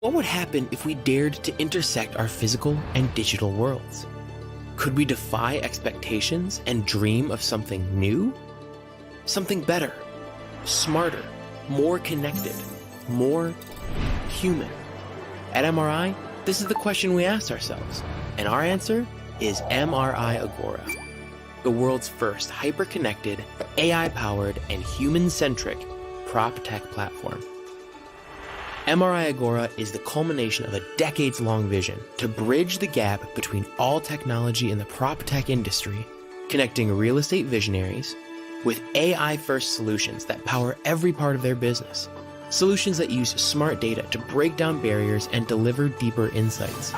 What would happen if we dared to intersect our physical and digital worlds? Could we defy expectations and dream of something new? Something better, smarter, more connected, more human? At MRI, this is the question we ask ourselves, and our answer is MRI Agora, the world's first hyper-connected, AI-powered, and human-centric prop tech platform. MRI Agora is the culmination of a decades-long vision to bridge the gap between all technology in the prop tech industry, connecting real estate visionaries with AI-first solutions that power every part of their business. Solutions that use smart data to break down barriers and deliver deeper insights.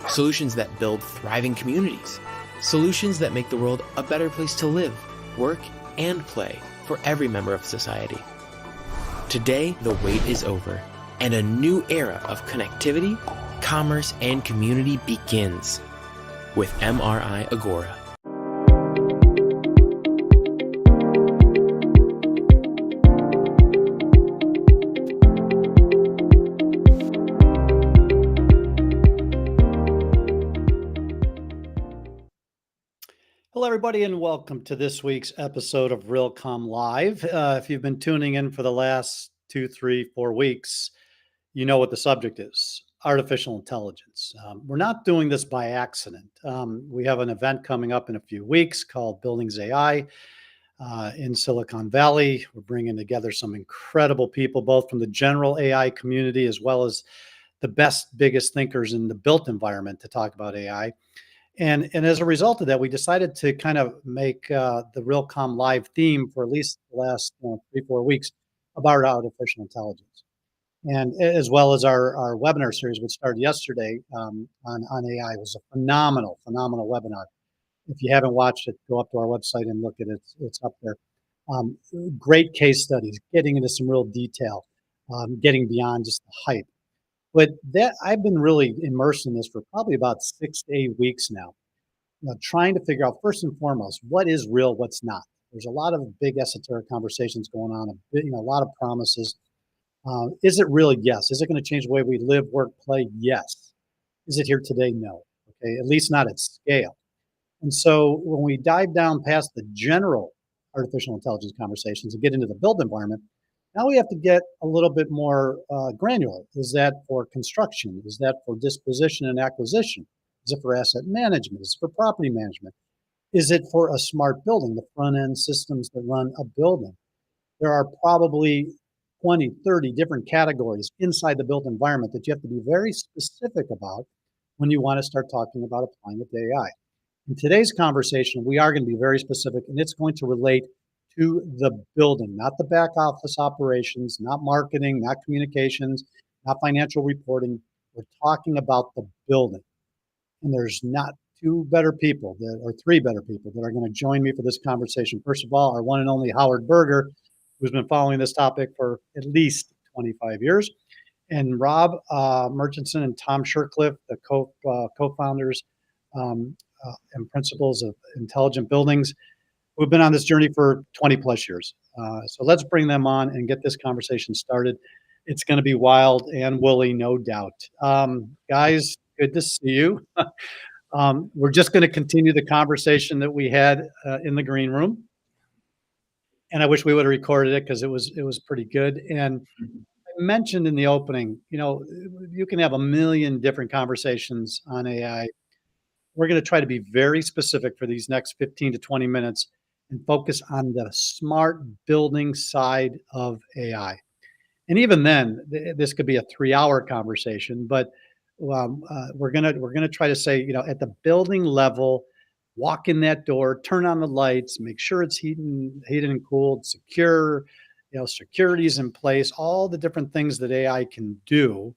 Solutions that build thriving communities. Solutions that make the world a better place to live, work, and play for every member of society. Today, the wait is over, and a new era of connectivity, commerce, and community begins with MRI Agora. Hello, everybody, and welcome to this week's episode of RealCom Live. If you've been tuning in for the last 2, 3, 4 weeks, you know what the subject is: artificial intelligence. We're not doing this by accident. We have an event coming up in a few weeks called Buildings AI in Silicon Valley. We're bringing together some incredible people, both from the general AI community as well as the best, biggest thinkers in the built environment to talk about AI. And as a result of that, we decided to kind of make the RealCom Live theme for at least the last 3, 4 weeks about artificial intelligence. And as well as our webinar series, which started yesterday on AI. It was a phenomenal webinar. If you haven't watched it, go up to our website and look at it. It's up there. Great case studies, getting into some real detail, getting beyond just the hype. But that I've been really immersed in this for probably about 6 to 8 weeks now, trying to figure out first and foremost what is real, what's not. There's a lot of big esoteric conversations going on, a lot of promises. Is it real? Yes. Is it going to change the way we live, work, play? Yes. Is it here today? No. Okay, at least not at scale. And so when we dive down past the general artificial intelligence conversations and get into the build environment, now we have to get a little bit more granular. Is that for construction? Is that for disposition and acquisition? Is it for asset management? Is it for property management? Is it for a smart building, the front end systems that run a building? There are probably 20, 30 different categories inside the built environment that you have to be very specific about when you want to start talking about applying it to AI. In today's conversation, we are going to be very specific, and it's going to relate to the building, not the back office operations, not marketing, not communications, not financial reporting. We're talking about the building. And there's not three better people that are going to join me for this conversation. First of all, our one and only Howard Berger, who's been following this topic for at least 25 years. And Rob Murchison and Tom Shircliff, the co-founders and principals of Intelligent Buildings, who've been on this journey for 20 plus years. So let's bring them on and get this conversation started. It's going to be wild and woolly, no doubt. Guys, good to see you. We're just going to continue the conversation that we had in the green room. And I wish we would have recorded it because it was pretty good. And I mentioned in the opening, you can have a million different conversations on AI. We're going to try to be very specific for these next 15 to 20 minutes and focus on the smart building side of AI. And even then, this could be a 3-hour conversation, but we're gonna try to say, at the building level, walk in that door, turn on the lights, make sure it's heated and cooled, secure, security's in place, all the different things that AI can do.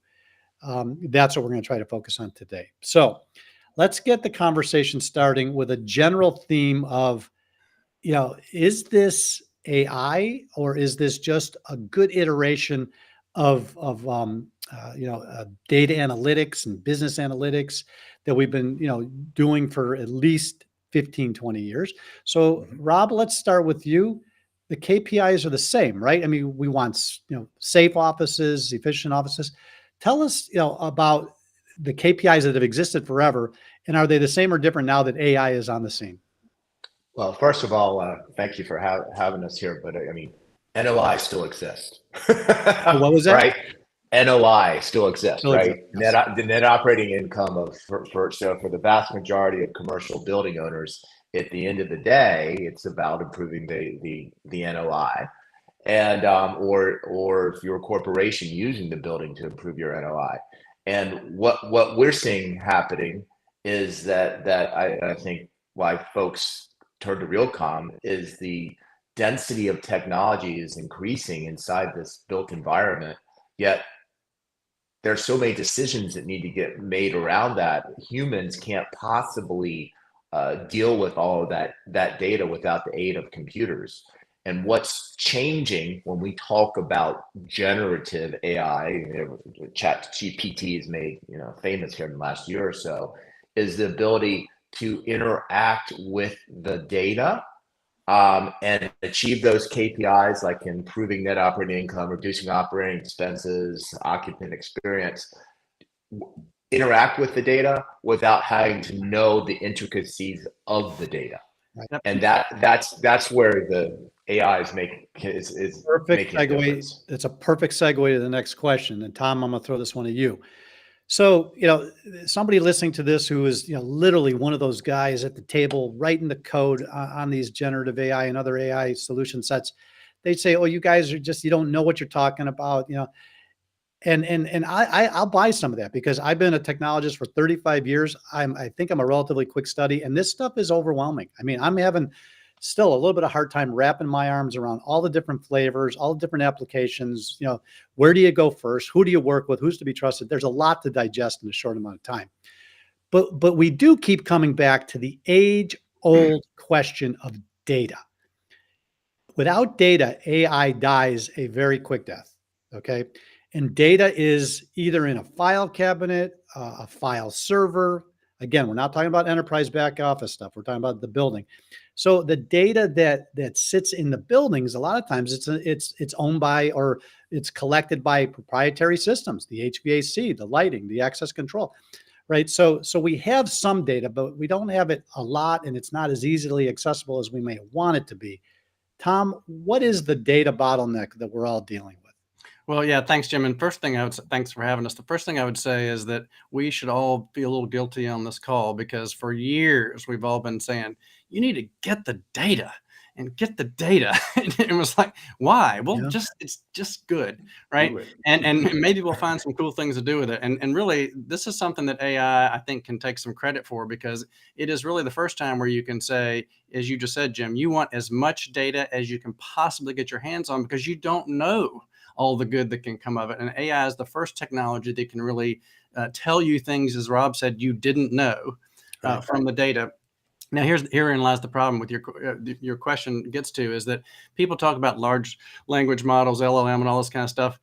That's what we're going to try to focus on today. So let's get the conversation starting with a general theme of, is this AI or is this just a good iteration of data analytics and business analytics that we've been, doing for at least 15, 20 years. So Rob, let's start with you. The KPIs are the same, right? I mean, we want, safe offices, efficient offices. Tell us, about the KPIs that have existed forever, and are they the same or different now that AI is on the scene? Well, first of all, thank you for having us here. But I mean, NOI still exists, What was that? right? NOI still exists, Still right? exists. Yes. The net operating income for the vast majority of commercial building owners, at the end of the day, it's about improving the NOI, and or if you're a corporation using the building to improve your NOI. And what we're seeing happening is that I think why folks turn to Realcomm is the density of technology is increasing inside this built environment, yet there's so many decisions that need to get made around that. Humans can't possibly deal with all of that data without the aid of computers. And what's changing when we talk about generative AI, Chat GPT is made famous here in the last year or so, is the ability to interact with the data and achieve those KPIs like improving net operating income, reducing operating expenses, occupant experience, interact with the data without having to know the intricacies of the data. Right. And that's where the AI is making Perfect making a segue. difference. It's a perfect segue to the next question. And Tom, I'm going to throw this one at you. So, somebody listening to this who is, literally one of those guys at the table writing the code on these generative AI and other AI solution sets, they'd say, "Oh, you guys are you don't know what you're talking about," And I'll buy some of that because I've been a technologist for 35 years. I think I'm a relatively quick study, and this stuff is overwhelming. I mean, I'm having still a little bit of hard time wrapping my arms around all the different flavors, all the different applications. Where do you go first? Who do you work with? Who's to be trusted? There's a lot to digest in a short amount of time. But we do keep coming back to the age-old question of data. Without data, AI dies a very quick death. Okay. And data is either in a file cabinet, a file server. Again, we're not talking about enterprise back office stuff. We're talking about the building. So the data that sits in the buildings, a lot of times it's owned by or it's collected by proprietary systems, the HVAC, the lighting, the access control, right? So we have some data, but we don't have it a lot, and it's not as easily accessible as we may want it to be. Tom, what is the data bottleneck that we're all dealing with? Well, yeah, thanks, Jim. And first thing thanks for having us. The first thing I would say is that we should all feel a little guilty on this call because for years we've all been saying, you need to get the data and get the data. And it was like, why? Well, Yeah. it's just good, right? And maybe we'll find some cool things to do with it. And really, this is something that AI, I think, can take some credit for because it is really the first time where you can say, as you just said, Jim, you want as much data as you can possibly get your hands on because you don't know all the good that can come of it. And AI is the first technology that can really tell you things, as Rob said, you didn't know from the data. Now, herein lies the problem with your question gets to is that people talk about large language models, LLM, and all this kind of stuff.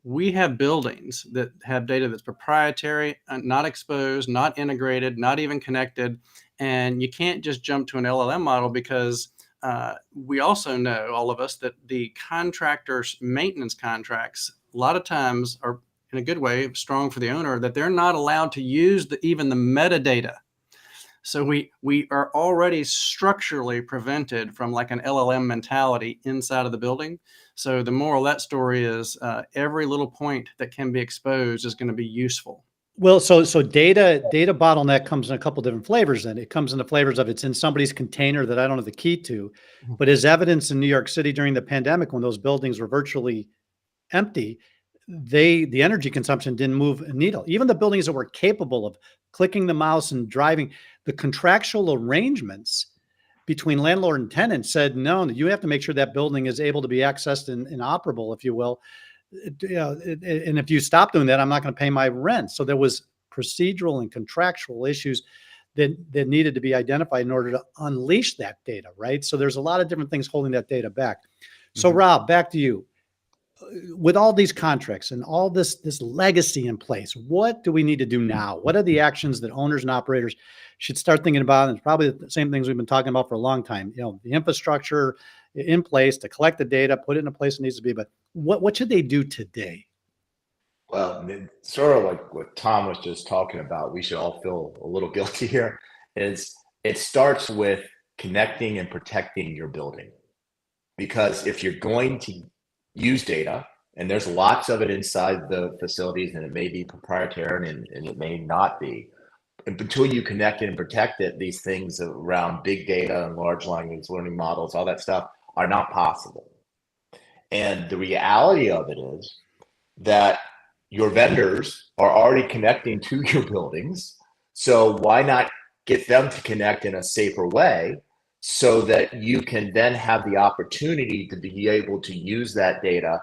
We have buildings that have data that's proprietary, not exposed, not integrated, not even connected. And you can't just jump to an LLM model because we also know, all of us, that the contractors' maintenance contracts a lot of times are, in a good way, strong for the owner, that they're not allowed to use even the metadata. So we are already structurally prevented from like an LLM mentality inside of the building. So the moral of that story is every little point that can be exposed is going to be useful. Well, so data bottleneck comes in a couple different flavors. Then it comes in the flavors of it's in somebody's container that I don't have the key to, but as evidence in New York City during the pandemic when those buildings were virtually empty, the energy consumption didn't move a needle. Even the buildings that were capable of clicking the mouse and driving, the contractual arrangements between landlord and tenant said no, you have to make sure that building is able to be accessed and operable, if you will. And if you stop doing that, I'm not going to pay my rent. So there was procedural and contractual issues that needed to be identified in order to unleash that data, right? So there's a lot of different things holding that data back. So Rob, back to you. With all these contracts and all this legacy in place, what do we need to do now? What are the actions that owners and operators should start thinking about? And it's probably the same things we've been talking about for a long time. The infrastructure in place to collect the data, put it in a place it needs to be. But what should they do today? Well, sort of like what Tom was just talking about, we should all feel a little guilty here, is it starts with connecting and protecting your building. Because if you're going to use data, and there's lots of it inside the facilities, and it may be proprietary and it may not be, and until you connect it and protect it, these things around big data and large language learning models, all that stuff are not possible. And the reality of it is that your vendors are already connecting to your buildings. So why not get them to connect in a safer way so that you can then have the opportunity to be able to use that data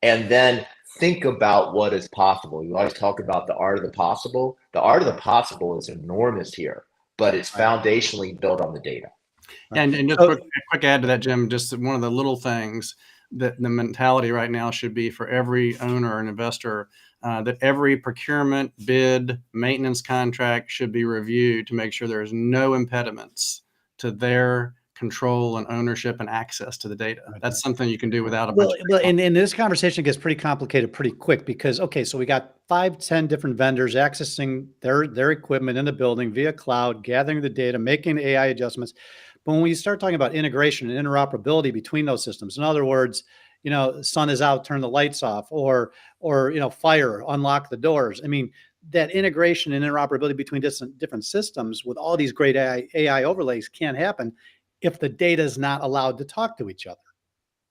and then think about what is possible. You always talk about the art of the possible. The art of the possible is enormous here, but it's foundationally built on the data. And just quick add to that, Jim, just one of the little things that the mentality right now should be for every owner and investor, that every procurement, bid, maintenance contract should be reviewed to make sure there is no impediments to their control and ownership and access to the data. That's something you can do without a bunch of and this conversation gets pretty complicated pretty quick because, okay, so we got 5-10 different vendors accessing their equipment in the building via cloud, gathering the data, making AI adjustments. But when we start talking about integration and interoperability between those systems, in other words, sun is out, turn the lights off, or fire, unlock the doors. I mean, that integration and interoperability between different systems with all these great AI overlays can't happen if the data is not allowed to talk to each other.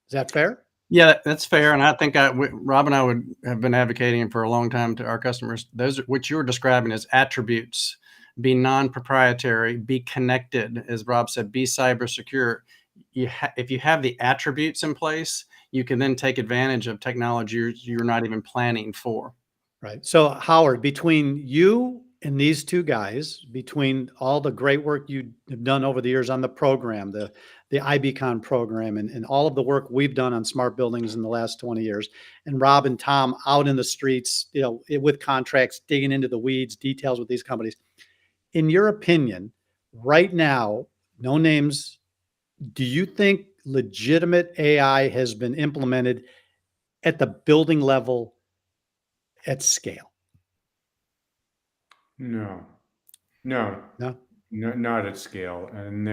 Is that fair? Yeah, that's fair. And I think Rob and I would have been advocating for a long time to our customers. Those, which you were describing as attributes, be non-proprietary, be connected, as Rob said, be cyber secure. If you have the attributes in place, you can then take advantage of technology you're not even planning for. Right. So Howard, between you and these two guys, between all the great work you have done over the years on the program, the IBCon program, and all of the work we've done on smart buildings in the last 20 years, and Rob and Tom out in the streets, with contracts, digging into the weeds, details with these companies. In your opinion, right now, no names, do you think legitimate AI has been implemented at the building level at scale? No, not at scale. And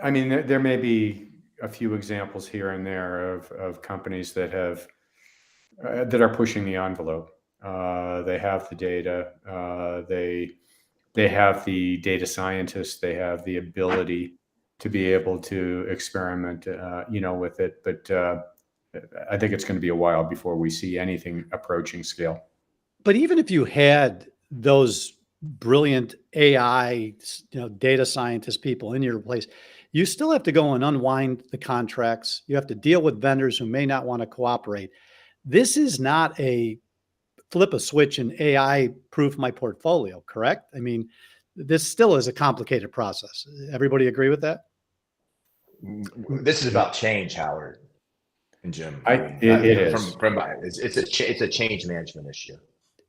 I mean, there may be a few examples here and there of companies that are pushing the envelope. They have the data. They have the data scientists. They have the ability to be able to experiment, with it. But I think it's going to be a while before we see anything approaching scale. But even if you had those brilliant AI, data scientist people in your place, you still have to go and unwind the contracts. You have to deal with vendors who may not want to cooperate. This is not a flip a switch and AI proof my portfolio, correct? I mean, this still is a complicated process. Everybody agree with that? This is about change, Howard and Jim. It is. It's a change management issue.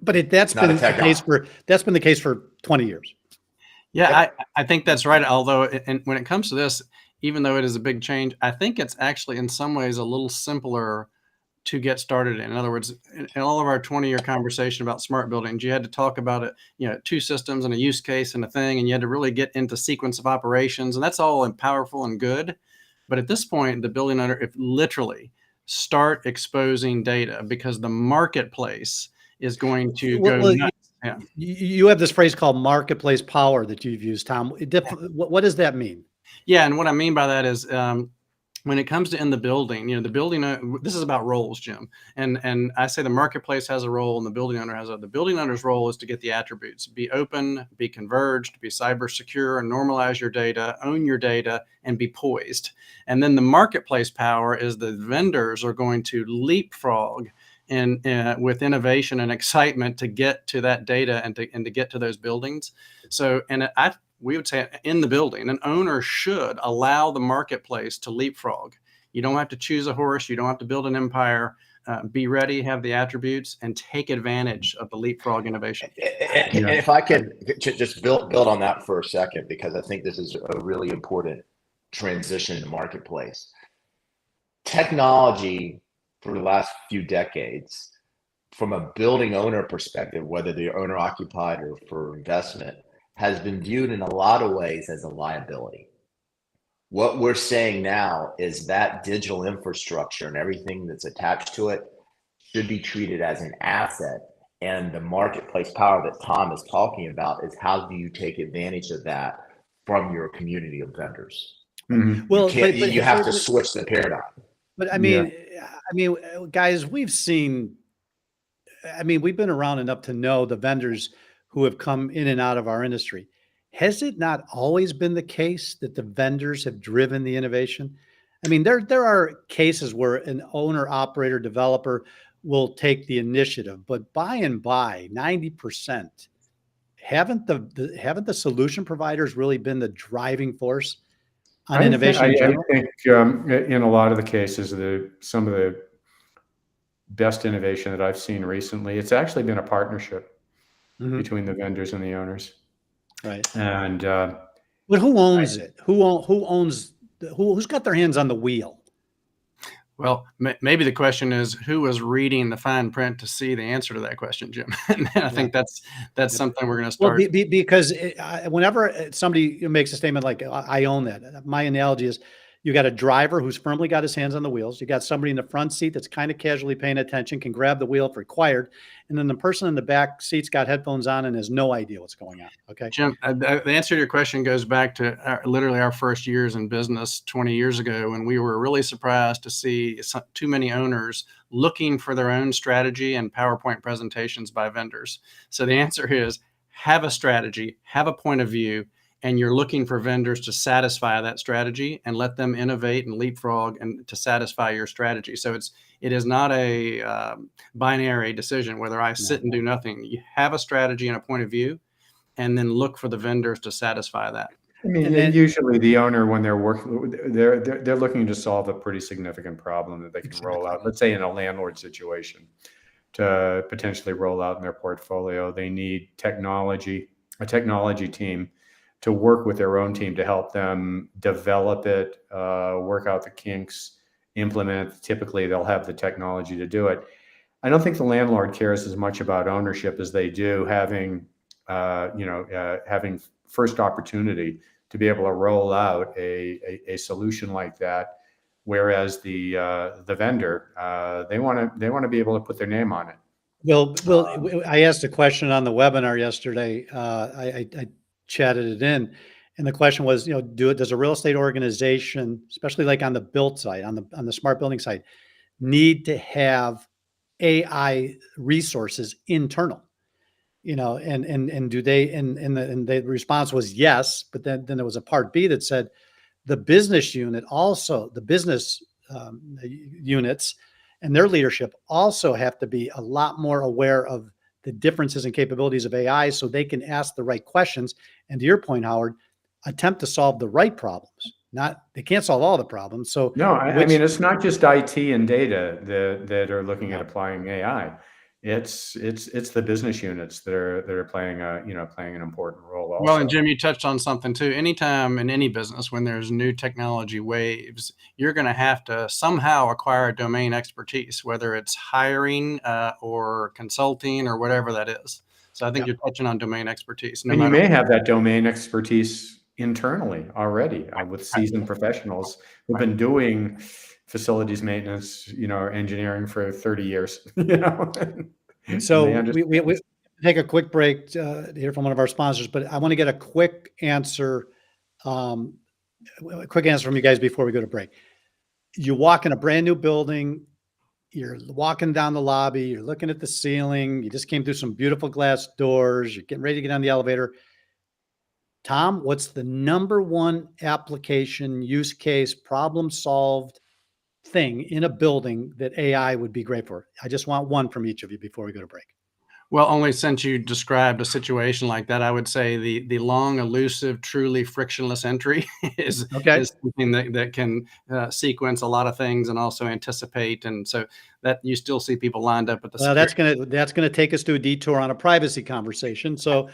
But that's been the case for 20 years. Yeah, I think that's right. Although, and when it comes to this, even though it is a big change, I think it's actually in some ways a little simpler to get started in. In other words, in all of our 20-year conversation about smart buildings, you had to talk about it, 2 systems and a use case and a thing, and you had to really get into sequence of operations, and that's all powerful and good. But at this point, the building owner, if literally start exposing data, because the marketplace is going to go nuts. Yeah. You have this phrase called marketplace power that you've used, Tom. What does that mean? Yeah, and what I mean by that is when it comes to in the building, the building, this is about roles, Jim. And I say the marketplace has a role and the building owner has the building owner's role is to get the attributes, be open, be converged, be cyber secure, normalize your data, own your data, and be poised. And then the marketplace power is the vendors are going to leapfrog with innovation and excitement to get to that data and to get to those buildings. So, we would say in the building, an owner should allow the marketplace to leapfrog. You don't have to choose a horse. You don't have to build an empire. Be ready, have the attributes, and take advantage of the leapfrog innovation. And if I could just build on that for a second, because I think this is a really important transition in the marketplace. Technology for the last few decades, from a building owner perspective, whether they're owner occupied or for investment, has been viewed in a lot of ways as a liability. What we're saying now is that digital infrastructure and everything that's attached to it should be treated as an asset. And the marketplace power that Tom is talking about is how do you take advantage of that from your community of vendors? Mhm. Well, You have to switch the paradigm. But I mean, guys, we've been around enough to know the vendors who have come in and out of our industry. Has it not always been the case that the vendors have driven the innovation? I mean, there are cases where an owner, operator, developer will take the initiative, but by and by, 90%, haven't the solution providers really been the driving force on innovation in general? I think in a lot of the cases, some of the best innovation that I've seen recently, it's actually been a partnership between the vendors and the owners. Right. And but who owns it? Who's got their hands on the wheel? Well, maybe the question is who was reading the fine print to see the answer to that question, Jim. And I think that's something we're going to start. Well, because whenever somebody makes a statement like I own that, my analogy is you got a driver who's firmly got his hands on the wheels. You got somebody in the front seat that's kind of casually paying attention, can grab the wheel if required. And then the person in the back seat's got headphones on and has no idea what's going on. Okay. Jim, the answer to your question goes back to literally our first years in business 20 years ago, when we were really surprised to see too many owners looking for their own strategy and PowerPoint presentations by vendors. So the answer is have a strategy, have a point of view, and you're looking for vendors to satisfy that strategy and let them innovate and leapfrog and to satisfy your strategy. So it is not a binary decision whether I sit and do nothing. You have a strategy and a point of view, and then look for the vendors to satisfy that. I mean, usually the owner, when they're working, they're looking to solve a pretty significant problem that they can roll out. Let's say in a landlord situation, to potentially roll out in their portfolio, they need a technology team to work with their own team to help them develop it, work out the kinks, implement. Typically, they'll have the technology to do it. I don't think the landlord cares as much about ownership as they do having first opportunity to be able to roll out a solution like that. Whereas the vendor, they want to be able to put their name on it. Well, I asked a question on the webinar yesterday. I chatted it in, and the question was, does a real estate organization, especially like on the build side, on the smart building side, need to have AI resources internal? And do they? And the response was yes, but then there was a part B that said the business unit also, the business units and their leadership also have to be a lot more aware of the differences and capabilities of AI so they can ask the right questions. And to your point, Howard, attempt to solve the right problems. They can't solve all the problems. So no, I mean, it's not just IT and data that are looking at applying AI. It's the business units that are playing an important role also. Well, and Jim, you touched on something too. Anytime in any business, when there's new technology waves, you're going to have to somehow acquire domain expertise, whether it's hiring or consulting or whatever that is. So I think you're touching on domain expertise. And you may have that domain expertise internally already with seasoned professionals who've been doing facilities maintenance, engineering for 30 years, So we take a quick break to hear from one of our sponsors, but I want to get a quick answer from you guys before we go to break. You walk in a brand new building, you're walking down the lobby, you're looking at the ceiling, you just came through some beautiful glass doors, you're getting ready to get on the elevator. Tom, what's the number one application, use case, problem solved thing in a building that AI would be great for? I just want one from each of you before we go to break. Well, only since you described a situation like that, I would say the long, elusive, truly frictionless entry is something that can sequence a lot of things and also anticipate. And so that you still see people lined up at the. Well, that's gonna take us to a detour on a privacy conversation. So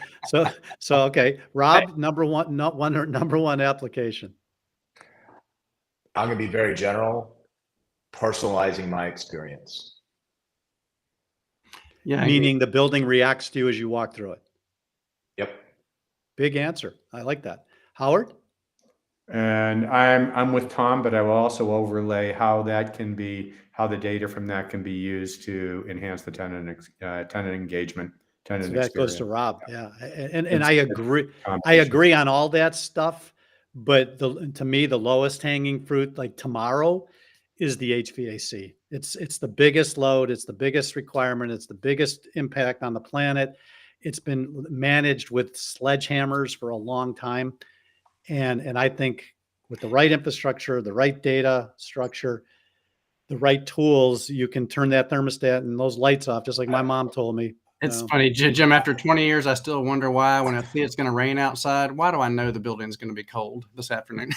okay, Rob, number one application. I'm gonna be very general. personalizing my experience. Yeah. Meaning the building reacts to you as you walk through it. Yep. Big answer. I like that. Howard? And I'm with Tom, but I will also overlay how the data from that can be used to enhance the tenant engagement, tenant So that experience. goes to Rob. Yeah. And It's I agree. I combination. agree on all that stuff. But to me, the lowest hanging fruit, like tomorrow, is the HVAC. It's the biggest load. It's the biggest requirement. It's the biggest impact on the planet. It's been managed with sledgehammers for a long time. And I think with the right infrastructure, the right data structure, the right tools, you can turn that thermostat and those lights off, just like my mom told me. It's funny, Jim, after 20 years, I still wonder why, when I see it's going to rain outside, why do I know the building's going to be cold this afternoon?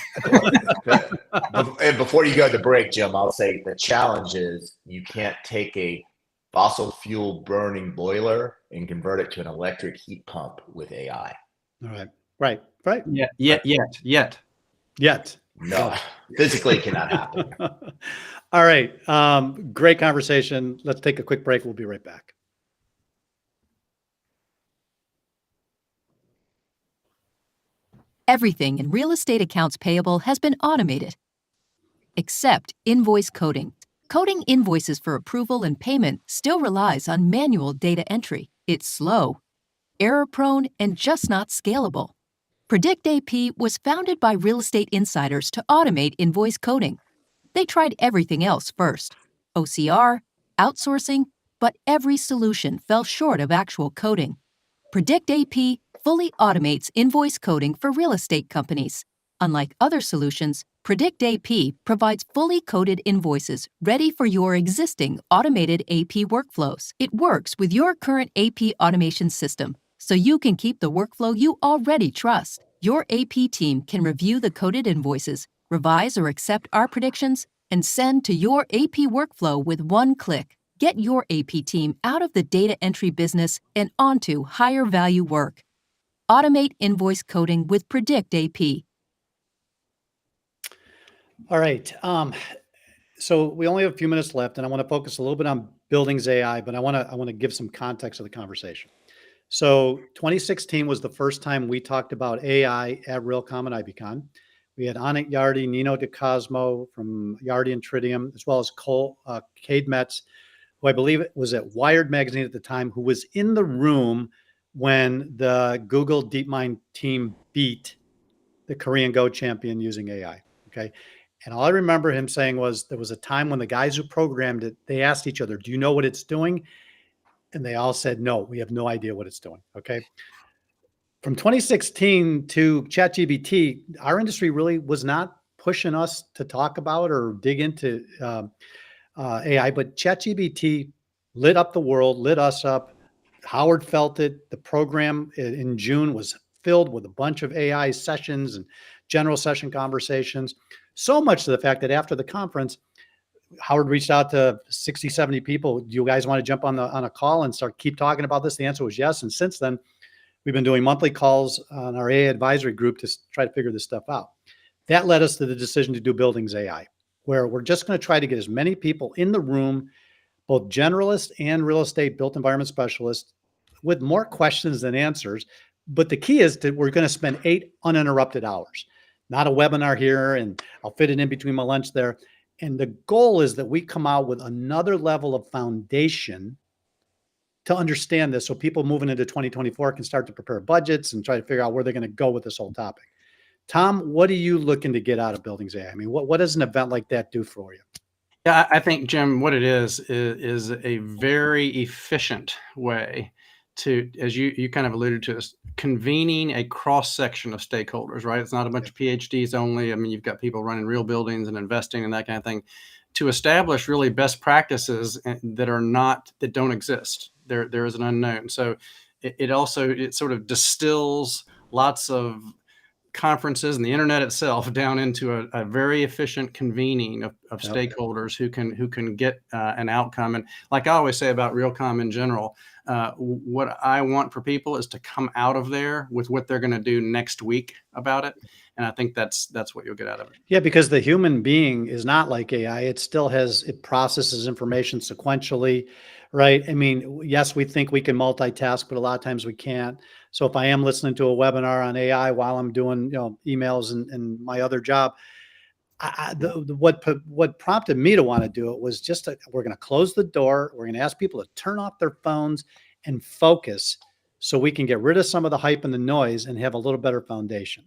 And before you go to break, Jim, I'll say the challenge is you can't take a fossil fuel burning boiler and convert it to an electric heat pump with AI. All right. Right. Yet. No, physically cannot happen. All right. Great conversation. Let's take a quick break. We'll be right back. Everything in real estate accounts payable has been automated, except invoice coding. Coding invoices for approval and payment still relies on manual data entry. It's slow, error-prone, and just not scalable. Predict AP was founded by real estate insiders to automate invoice coding. They tried everything else first: OCR, outsourcing, but every solution fell short of actual coding. Predict AP fully automates invoice coding for real estate companies. Unlike other solutions, Predict AP provides fully coded invoices ready for your existing automated AP workflows. It works with your current AP automation system, so you can keep the workflow you already trust. Your AP team can review the coded invoices, revise or accept our predictions, and send to your AP workflow with one click. Get your AP team out of the data entry business and onto higher value work. Automate invoice coding with Predict AP. All right. So we only have a few minutes left, and I want to focus a little bit on Buildings AI, but I want to give some context of the conversation. So 2016 was the first time we talked about AI at Realcomm and IBCon. We had Anit Yardi, Nino DeCosmo from Yardi and Tritium, as well as Cade Metz, who I believe it was at Wired Magazine at the time, who was in the room when the Google DeepMind team beat the Korean Go champion using AI. Okay. And all I remember him saying was there was a time when the guys who programmed it, they asked each other, do you know what it's doing? And they all said, no, we have no idea what it's doing. Okay. From 2016 to ChatGPT, our industry really was not pushing us to talk about or dig into AI, but ChatGPT lit up the world, lit us up. Howard felt it. The program in June was filled with a bunch of AI sessions and general session conversations, so much to the fact that after the conference, Howard reached out to 60, 70 people. Do you guys want to jump on a call and keep talking about this? The answer was yes. And since then, we've been doing monthly calls on our AI advisory group to try to figure this stuff out. That led us to the decision to do Buildings AI, where we're just going to try to get as many people in the room, both generalists and real estate built environment specialists, with more questions than answers. But the key is that we're going to spend 8 uninterrupted hours, not a webinar here, and I'll fit it in between my lunch there. And the goal is that we come out with another level of foundation to understand this, so people moving into 2024 can start to prepare budgets and try to figure out where they're going to go with this whole topic. Tom, what are you looking to get out of Buildings AI? I mean, what does an event like that do for you? Yeah, I think, Jim, what it is a very efficient way to, as you kind of alluded to, is convening a cross-section of stakeholders, right? It's not a bunch of PhDs only. I mean, you've got people running real buildings and investing and that kind of thing, to establish really best practices that don't exist. There is an unknown. So it sort of distills lots of conferences and the internet itself down into a very efficient convening of stakeholders who can get an outcome. And like I always say about Realcomm in general, What I want for people is to come out of there with what they're going to do next week about it. And I think that's what you'll get out of it. Yeah, because the human being is not like AI. It processes information sequentially, right? I mean, yes, we think we can multitask, but a lot of times we can't. So if I am listening to a webinar on AI while I'm doing, emails and my other job, what prompted me to want to do it was just we're going to close the door. We're going to ask people to turn off their phones and focus so we can get rid of some of the hype and the noise and have a little better foundation.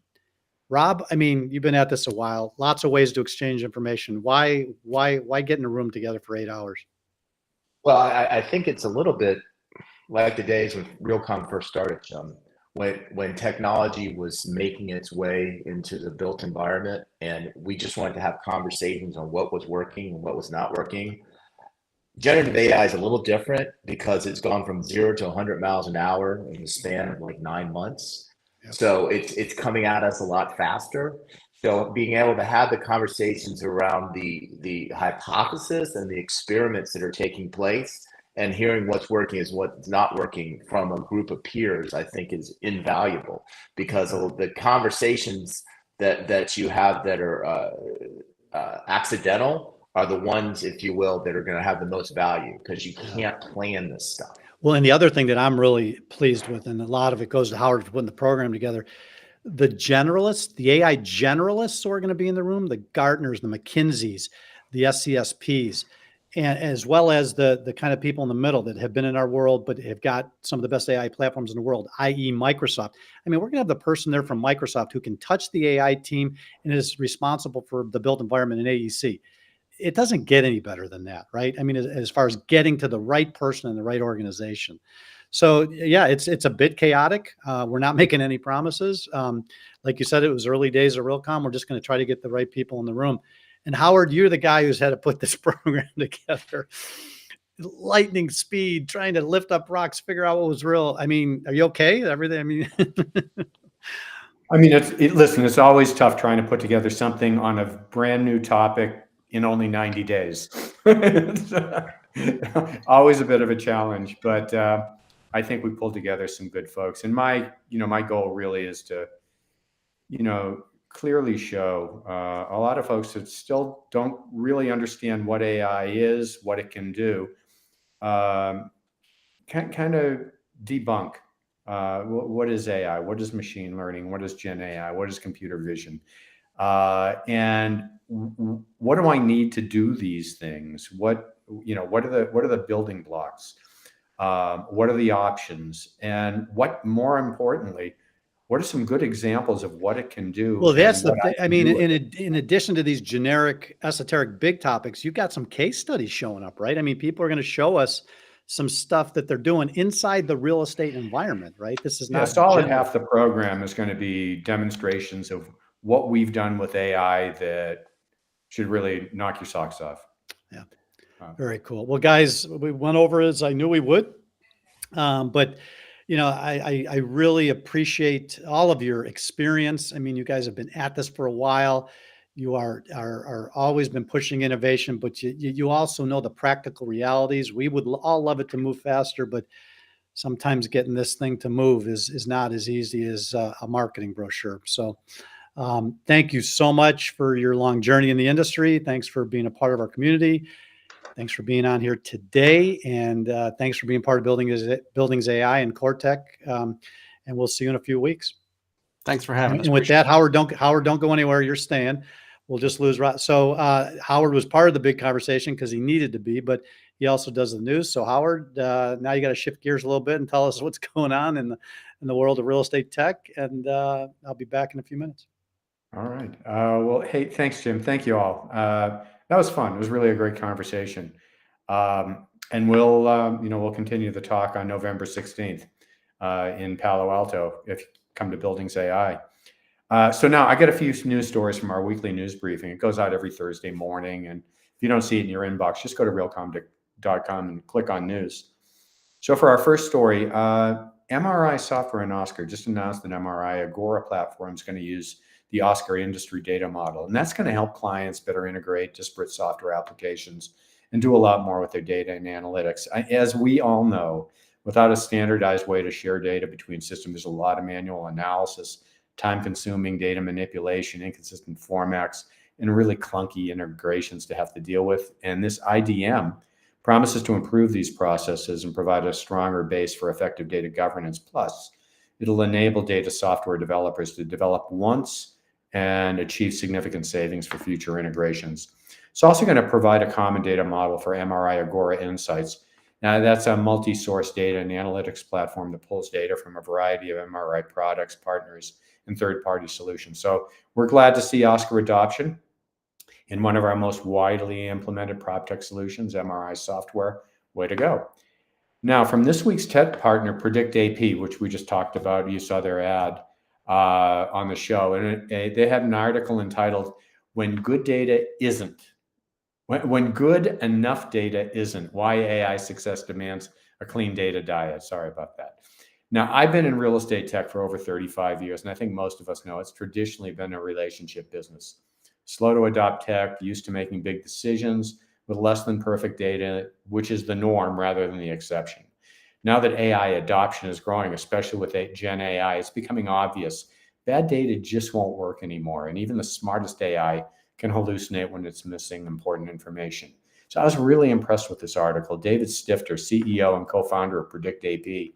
Rob, I mean, you've been at this a while. Lots of ways to exchange information. Why get in a room together for 8 hours? Well, I think it's a little bit like the days when Realcomm first started, when technology was making its way into the built environment, and we just wanted to have conversations on what was working and what was not working. Generative AI is a little different because it's gone from 0 to 100 miles an hour in the span of like 9 months. Yep. So it's coming at us a lot faster. So being able to have the conversations around the hypothesis and the experiments that are taking place and hearing what's working is what's not working from a group of peers, I think is invaluable, because of the conversations that you have that are accidental are the ones, if you will, that are going to have the most value, because you can't plan this stuff. Well, and the other thing that I'm really pleased with, and a lot of it goes to Howard for putting the program together, the generalists, the AI generalists who are going to be in the room, the Gartners, the McKinseys, the SCSPs, and as well as the kind of people in the middle that have been in our world, but have got some of the best AI platforms in the world, i.e. Microsoft. I mean, we're going to have the person there from Microsoft who can touch the AI team and is responsible for the built environment in AEC. It doesn't get any better than that, right? I mean, as far as getting to the right person in the right organization. So yeah, it's a bit chaotic. We're not making any promises. Like you said, it was early days of Realcomm. We're just going to try to get the right people in the room. And Howard, you're the guy who's had to put this program together. Lightning speed, trying to lift up rocks, figure out what was real. I mean, are you okay? Everything. I mean, listen, it's always tough trying to put together something on a brand new topic in only 90 days. Always a bit of a challenge, but I think we pulled together some good folks. And my goal really is to, clearly show a lot of folks that still don't really understand what AI is, what it can do, kind of debunk what is AI, what is machine learning, what is Gen AI, what is computer vision, and what do I need to do these things? What are the building blocks? What are the options? And what, more importantly, what are some good examples of what it can do? Well, that's the thing. I mean, in addition to these generic, esoteric, big topics, you've got some case studies showing up, right? I mean, people are going to show us some stuff that they're doing inside the real estate environment, right? This is not a solid half the program is going to be demonstrations of what we've done with AI that should really knock your socks off. Yeah. Very cool. Well, guys, we went over as I knew we would. But I really appreciate all of your experience. I mean, you guys have been at this for a while. You are always been pushing innovation, but you also know the practical realities. We would all love it to move faster, but sometimes getting this thing to move is not as easy as a marketing brochure. So thank you so much for your long journey in the industry. Thanks for being a part of our community. Thanks for being on here today, and thanks for being part of Buildings AI and CoreTech. And we'll see you in a few weeks. Thanks for having us. And with that, Howard, don't go anywhere. You're staying. We'll just lose. So Howard was part of the big conversation because he needed to be, but he also does the news. So Howard, now you got to shift gears a little bit and tell us what's going on in the world of real estate tech. And I'll be back in a few minutes. All right. Well, hey, thanks, Jim. Thank you all. That was fun. It was really a great conversation. And we'll continue the talk on November 16th in Palo Alto if you come to Buildings AI. So now I get a few news stories from our weekly news briefing. It goes out every Thursday morning. And if you don't see it in your inbox, just go to realcomm.com and click on news. So for our first story, MRI Software and Oscar just announced that MRI Agora platform is going to use the Oscar industry data model. And that's going to help clients better integrate disparate software applications and do a lot more with their data and analytics. As we all know, without a standardized way to share data between systems. There's a lot of manual analysis, time-consuming data manipulation, inconsistent formats, and really clunky integrations to have to deal with. And this IDM promises to improve these processes and provide a stronger base for effective data governance. Plus, it'll enable data software developers to develop once and achieve significant savings for future integrations. It's also going to provide a common data model for MRI Agora Insights. Now, that's a multi-source data and analytics platform that pulls data from a variety of MRI products, partners, and third-party solutions. So we're glad to see Oscar adoption in one of our most widely implemented PropTech solutions, MRI software. Way to go. Now, from this week's tech partner, Predict AP, which we just talked about, you saw their ad on the show, and they had an article entitled, When Good Data Isn't. When good enough data isn't, why AI success demands a clean data diet. Sorry about that. Now, I've been in real estate tech for over 35 years, and I think most of us know it's traditionally been a relationship business. Slow to adopt tech, used to making big decisions with less than perfect data, which is the norm rather than the exception. Now that AI adoption is growing, especially with Gen AI, it's becoming obvious bad data just won't work anymore. And even the smartest AI can hallucinate when it's missing important information. So I was really impressed with this article. David Stifter, CEO and co-founder of Predict AP.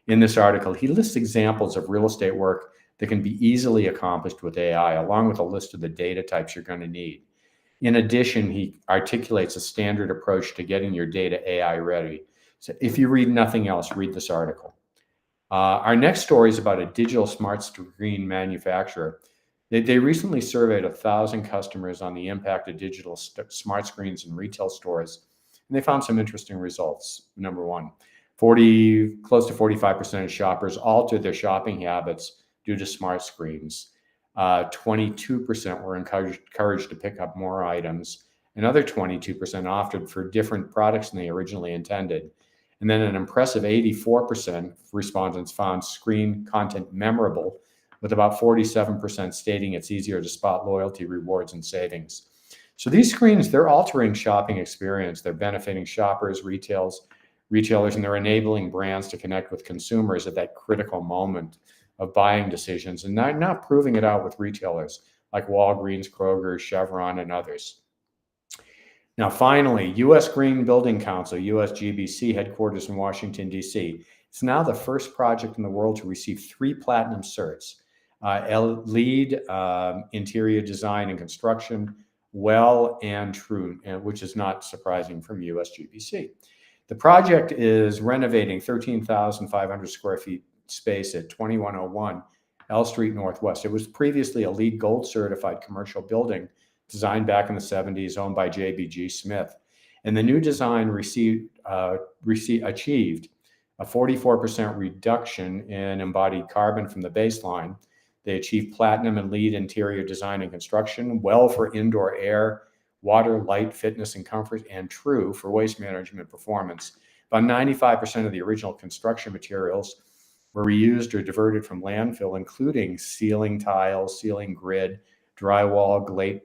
In this article, he lists examples of real estate work that can be easily accomplished with AI, along with a list of the data types you're going to need. In addition, he articulates a standard approach to getting your data AI ready. So if you read nothing else, read this article. Our next story is about a digital smart screen manufacturer. They recently surveyed 1,000 customers on the impact of digital smart screens in retail stores, and they found some interesting results. Number one, close to 45% of shoppers altered their shopping habits due to smart screens. 22% were encouraged to pick up more items. Another 22% opted for different products than they originally intended. And then an impressive 84% of respondents found screen content memorable, with about 47% stating it's easier to spot loyalty, rewards, and savings. So these screens, they're altering shopping experience. They're benefiting shoppers, retailers, and they're enabling brands to connect with consumers at that critical moment of buying decisions, and not proving it out with retailers like Walgreens, Kroger, Chevron, and others. Now, finally, U.S. Green Building Council, USGBC, headquarters in Washington, D.C. It's now the first project in the world to receive 3 platinum certs, LEED, interior design and construction, WELL, and True, which is not surprising from USGBC. The project is renovating 13,500 square feet space at 2101 L Street Northwest. It was previously a LEED Gold certified commercial building designed back in the 70s, owned by JBG Smith. And the new design achieved a 44% reduction in embodied carbon from the baseline. They achieved platinum and LEED interior design and construction, WELL for indoor air, water, light, fitness, and comfort, and True for waste management performance. About 95% of the original construction materials were reused or diverted from landfill, including ceiling tiles, ceiling grid, drywall,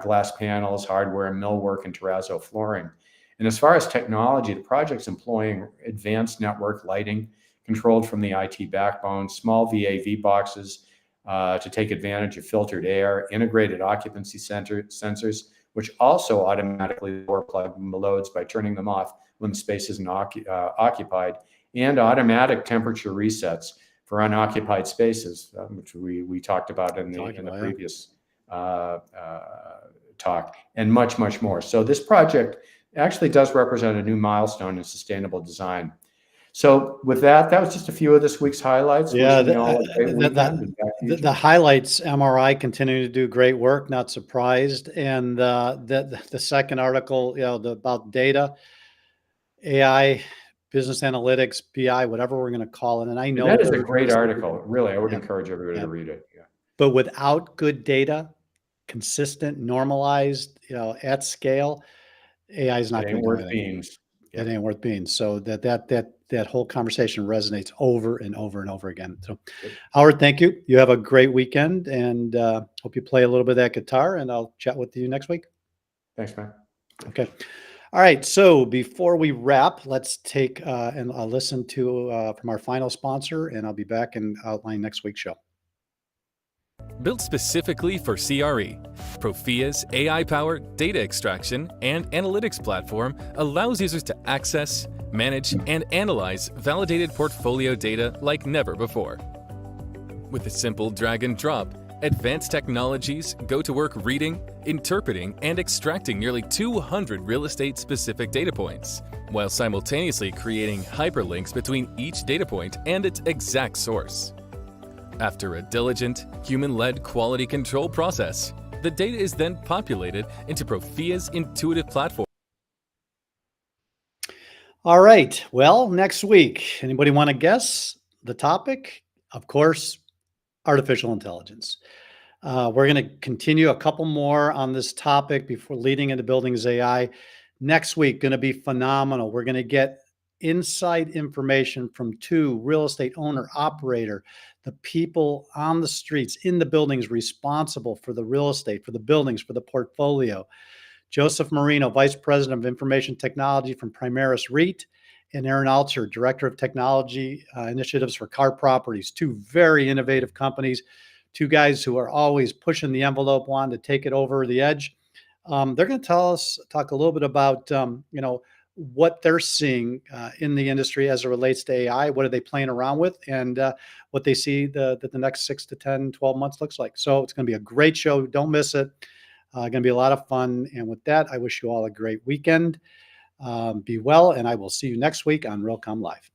glass panels, hardware, millwork, and terrazzo flooring. And as far as technology, the project's employing advanced network lighting controlled from the IT backbone, small VAV boxes to take advantage of filtered air, integrated occupancy sensors, which also automatically plug loads by turning them off when the space isn't occupied, and automatic temperature resets for unoccupied spaces, which we talked about in the previous talk, and much, much more. So this project actually does represent a new milestone in sustainable design. So with that was just a few of this week's highlights. Yeah, the highlights, MRI continuing to do great work, not surprised. And the second article, about data, AI, business analytics, BI, whatever we're going to call it. And I know that is a great article. Really, I would encourage everybody to read it. Yeah. But without good data, consistent, normalized, at scale, AI is not going to be worth beans. It ain't worth beans. So that whole conversation resonates over and over and over again. So, Howard, thank you. You have a great weekend, and hope you play a little bit of that guitar. And I'll chat with you next week. Thanks, man. Okay. All right. So before we wrap, let's take and listen to from our final sponsor, and I'll be back and outline next week's show. Built specifically for CRE, Profia's AI-powered data extraction and analytics platform allows users to access, manage, and analyze validated portfolio data like never before. With a simple drag and drop, advanced technologies go to work reading, interpreting, and extracting nearly 200 real estate-specific data points, while simultaneously creating hyperlinks between each data point and its exact source. After a diligent, human-led quality control process, the data is then populated into Profia's intuitive platform. All right. Well, next week, anybody want to guess the topic? Of course, artificial intelligence. We're going to continue a couple more on this topic before leading into Buildings AI. Next week, going to be phenomenal. We're going to get inside information from two real estate owner operator, the people on the streets in the buildings responsible for the real estate, for the buildings, for the portfolio. Joseph Marino, Vice President of Information Technology from Primaris REIT, and Aaron Alter, Director of Technology Initiatives for Car Properties. Two very innovative companies, two guys who are always pushing the envelope, wanting to take it over the edge. They're going to talk a little bit about, what they're seeing in the industry as it relates to AI. What are they playing around with, and what they see that the next 6 to 10, 12 months looks like. So it's going to be a great show. Don't miss it. Going to be a lot of fun. And with that, I wish you all a great weekend. Be well, and I will see you next week on Realcomm Live.